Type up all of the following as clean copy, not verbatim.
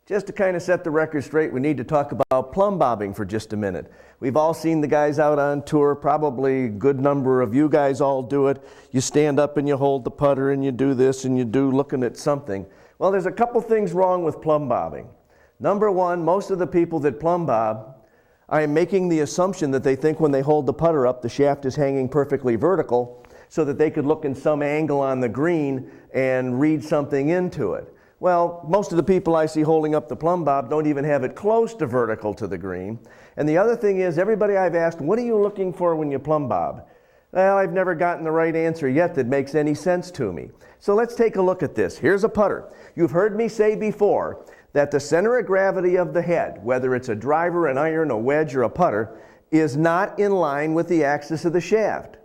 Just to kind of set the record straight, we need to talk about plumb bobbing for just a minute. We've all seen the guys out on tour, probably a good number of you guys all do it. You stand up and you hold the putter and you do this and you do looking at something. Well, there's a couple things wrong with plumb bobbing. Number one, most of the people that plumb bob, I am making the assumption that they think when they hold the putter up, the shaft is hanging perfectly vertical so that they could look in some angle on the green and read something into it. Well, most of the people I see holding up the plumb bob don't even have it close to vertical to the green. And the other thing is, everybody I've asked, what are you looking for when you plumb bob? Well, I've never gotten the right answer yet that makes any sense to me. So let's take a look at this. Here's a putter. You've heard me say before that the center of gravity of the head, whether it's a driver, an iron, a wedge, or a putter, is not in line with the axis of the shaft.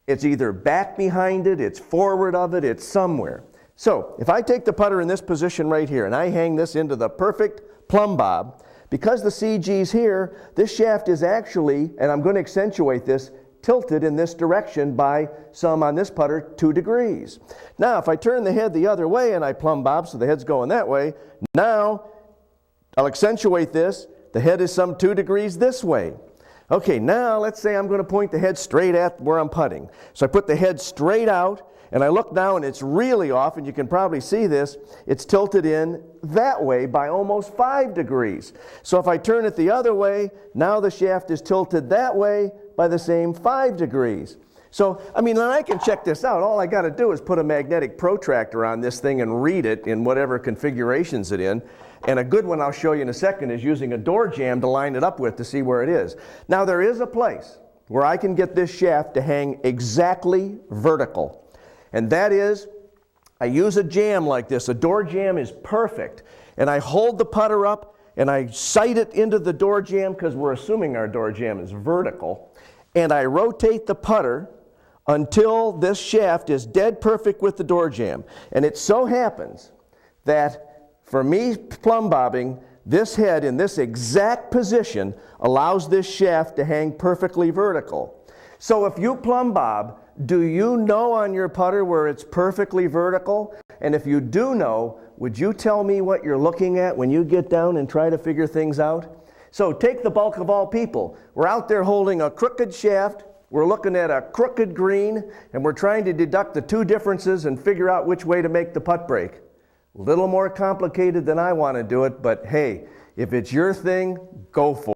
It's either back behind it, it's forward of it, it's somewhere. So if I take the putter in this position right here and I hang this into the perfect plumb bob, because the CG's here, this shaft is actually, and I'm going to accentuate this, tilted in this direction by some, on this putter, 2 degrees. Now if I turn the head the other way and I plumb bob so the head's going that way, now I'll accentuate this, the head is some 2 degrees this way. Okay, now let's say I'm going to point the head straight at where I'm putting. So I put the head straight out, and I look now and it's really off, and you can probably see this, it's tilted in that way by almost 5 degrees. So if I turn it the other way, now the shaft is tilted that way by the same 5 degrees. So, I mean, I can check this out. All I got to do is put a magnetic protractor on this thing and read it in whatever configurations it's in. And a good one I'll show you in a second is using a door jamb to line it up with to see where it is. Now, there is a place where I can get this shaft to hang exactly vertical. And that is, I use a jamb like this. A door jamb is perfect. And I hold the putter up and I sight it into the door jamb, because we're assuming our door jamb is vertical. And I rotate the putter until this shaft is dead perfect with the door jamb. And it so happens that for me plumb bobbing, this head in this exact position allows this shaft to hang perfectly vertical. So if you plumb bob, do you know on your putter where it's perfectly vertical? And if you do know, would you tell me what you're looking at when you get down and try to figure things out? So take the bulk of all people. We're out there holding a crooked shaft, we're looking at a crooked green, and we're trying to deduct the two differences and figure out which way to make the putt break. A little more complicated than I want to do it, but hey, if it's your thing, go for it.